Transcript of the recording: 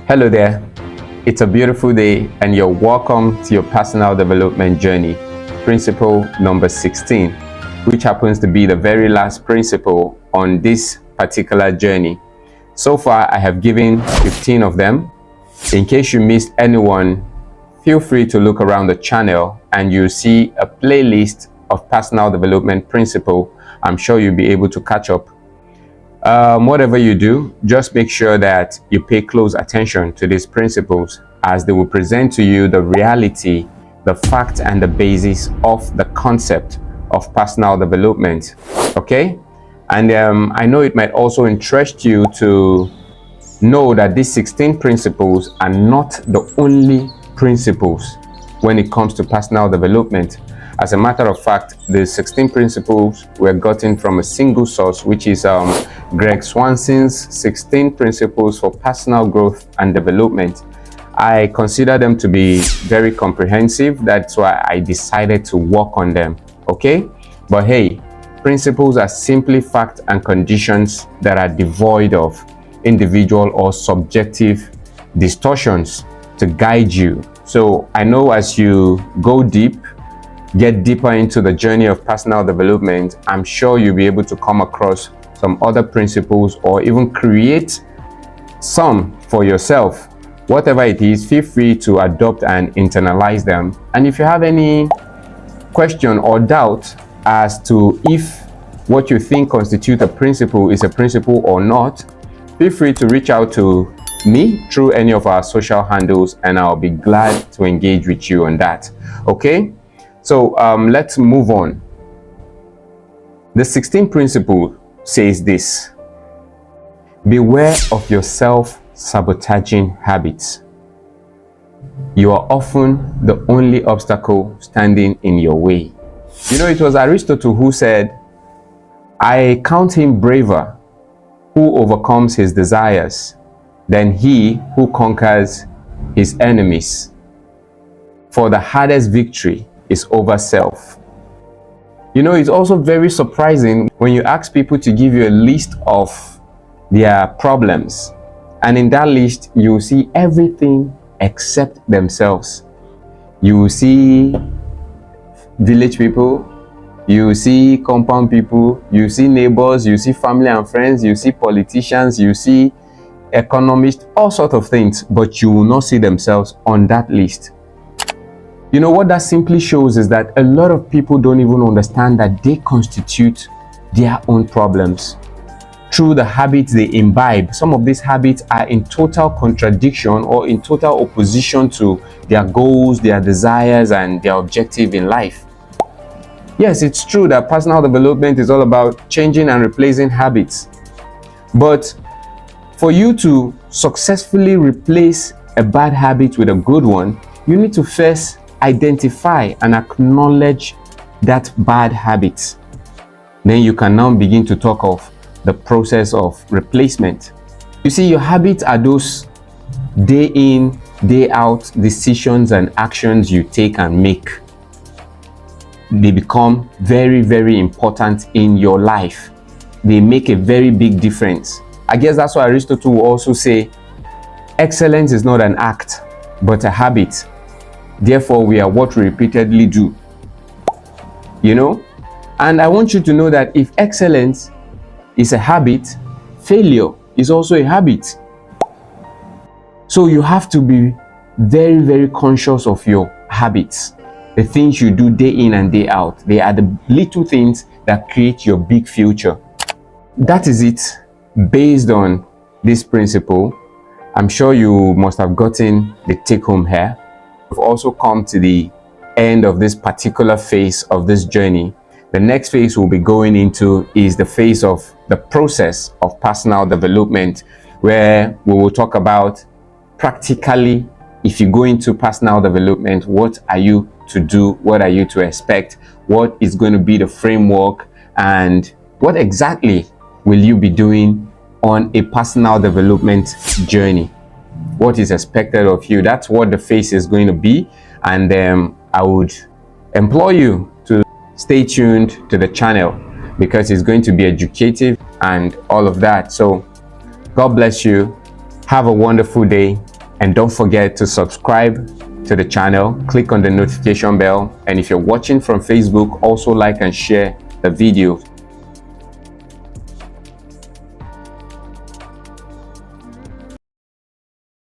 Hello there, it's a beautiful day and you're welcome to your personal development journey, principle number 16, which happens to be the very last principle on this particular journey. So far, I have given 15 of them. In case you missed anyone, feel free to look around the channel and you'll see a playlist of personal development principle. I'm sure you'll be able to catch up. Whatever you do, just make sure that you pay close attention to these principles as they will present to you the reality, the fact, and the basis of the concept of personal development. Okay? And I know it might also interest you to know that these 16 principles are not the only principles when it comes to personal development. As a matter of fact, the 16 principles were gotten from a single source, which is Greg Swanson's 16 Principles for Personal Growth and Development. I consider them to be very comprehensive. That's why I decided to work on them. Okay? But hey, principles are simply facts and conditions that are devoid of individual or subjective distortions to guide you. So I know as you go deep, get deeper into the journey of personal development, I'm sure you'll be able to come across some other principles or even create some for yourself. Whatever it is, feel free to adopt and internalize them. And if you have any question or doubt as to if what you think constitutes a principle is a principle or not, feel free to reach out to me through any of our social handles and I'll be glad to engage with you on that. Okay? So let's move on. The 16th principle says this: beware of your self-sabotaging habits. You are often the only obstacle standing in your way. You know, it was Aristotle who said, I count him braver who overcomes his desires than he who conquers his enemies. For the hardest victory is over self. You know, it's also very surprising when you ask people to give you a list of their problems, and in that list you will see everything except themselves. You will see village people, you will see compound people, you see neighbors, you see family and friends, you see politicians, you see economists, all sorts of things, but you will not see themselves on that list. You know what that simply shows is that a lot of people don't even understand that they constitute their own problems through the habits they imbibe. Some of these habits are in total contradiction or in total opposition to their goals, their desires, and their objective in life. Yes, it's true that personal development is all about changing and replacing habits. But for you to successfully replace a bad habit with a good one, you need to first identify and acknowledge that bad habit. Then you can now begin to talk of the process of replacement. You see, your habits are those day in, day out decisions and actions you take and make. They become very, very important in your life. They make a very big difference. I guess that's why Aristotle will also say, excellence is not an act, but a habit. Therefore, we are what we repeatedly do. You know? And I want you to know that if excellence is a habit, failure is also a habit. So you have to be very, very conscious of your habits. The things you do day in and day out. They are the little things that create your big future. That is it based on this principle. I'm sure you must have gotten the take home here. We've also come to the end of this particular phase of this journey. The next phase we'll be going into is the phase of the process of personal development, where we will talk about practically, if you go into personal development, what are you to do? What are you to expect? What is going to be the framework? And what exactly will you be doing on a personal development journey? What is expected of you? That's what the phase is going to be. And I would implore you to stay tuned to the channel because it's going to be educative and all of that. So God bless you. Have a wonderful day. And don't forget to subscribe to the channel, click on the notification bell, and if you're watching from Facebook, also like and share the video